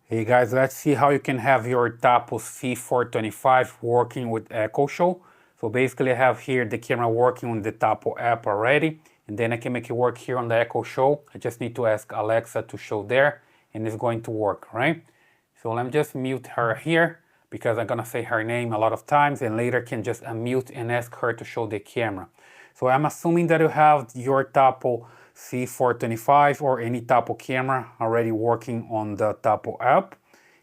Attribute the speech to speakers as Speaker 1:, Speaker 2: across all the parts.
Speaker 1: Hey guys, let's see how you can have your Tapo C425 working with Echo Show. So basically I have here the camera working on the Tapo app already, and then I can make it work here on the Echo Show. I just need to ask Alexa to show there, and it's going to work, right? So let me just mute her here, because I'm gonna say her name a lot of times, and later can just unmute and ask her to show the camera. So I'm assuming that you have your Tapo C425 or any Tapo camera already working on the Tapo app.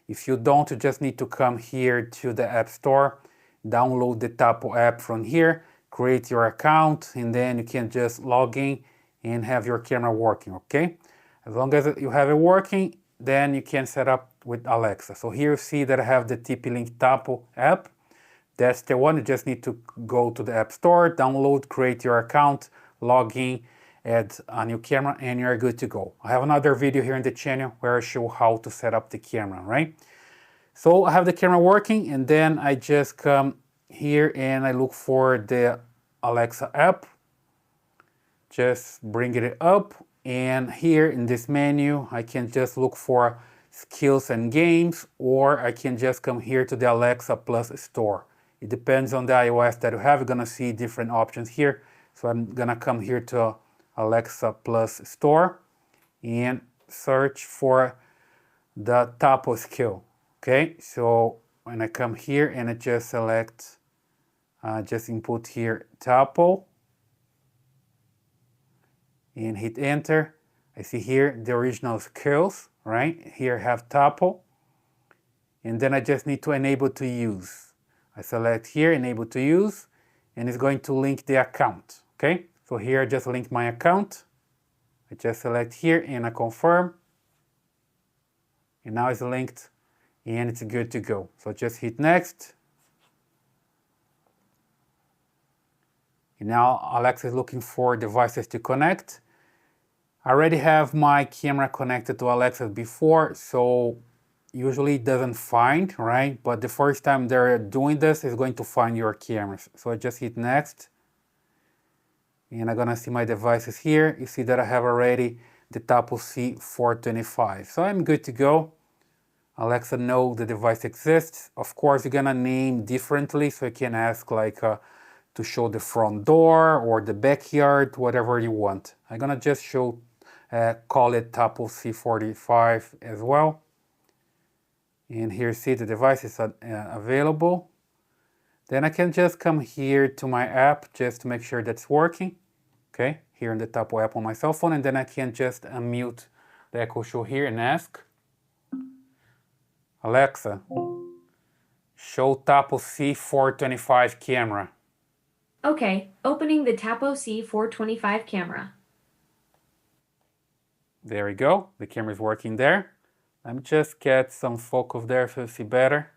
Speaker 1: If you don't, you just need to come here to the App Store, download the Tapo app from here, create your account, and then you can just log in and have your camera working, okay? As long as you have it working, then you can set up with Alexa. So here you see that I have the TP-Link Tapo app. That's the one. You just need to go to the App Store, download, create your account, log in, add a new camera, and you're good to go. I have another video here in the channel where I show how to set up the camera, right? So I have the camera working, and then I just come here and I look for the Alexa app. Just bring it up, and here in this menu, I can just look for skills and games, or I can just come here to the Alexa Plus store. It depends on the iOS that you have. You're gonna see different options here. So I'm gonna come here to Alexa Plus store and search for the Tapo skill. Okay, so when I come here and I just select, just input here Tapo and hit enter, I see here the original skills, right? Here I have Tapo, and then I just need to enable to use. I select here, enable to use, and it's going to link the account, okay? So here I just link my account. I just select here and I confirm. And now it's linked and it's good to go. So just hit next. And now Alexa is looking for devices to connect. I already have my camera connected to Alexa before, so usually it doesn't find, right? But the first time they're doing this, it's going to find your cameras. So I just hit next. And I'm gonna see my devices here. You see that I have already the Tapo C425. So I'm good to go. Alexa knows the device exists. Of course, you're gonna name differently, so you can ask like to show the front door or the backyard, whatever you want. I'm gonna just call it Tapo C45 as well. And here you see the device is available. Then I can just come here to my app just to make sure that's working. Okay, here in the Tapo app on my cell phone, and then I can just unmute the Echo Show here and ask Alexa, show Tapo C425 camera.
Speaker 2: Okay, opening the Tapo C425 camera.
Speaker 1: There we go, the camera is working there. Let me just get some focus there so you see better.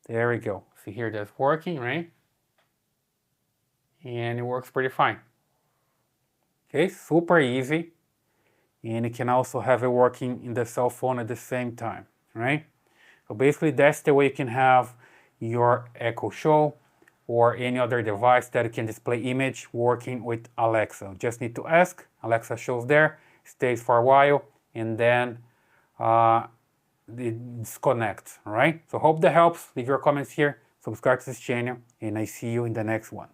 Speaker 1: There we go. See here that's working, right? And it works pretty fine. Okay, super easy. And you can also have it working in the cell phone at the same time, right? So basically that's the way you can have your Echo Show or any other device that can display image working with Alexa. Just need to ask, Alexa shows there, stays for a while, and then it disconnects, all right? So hope that helps. Leave your comments here, subscribe to this channel, and I see you in the next one.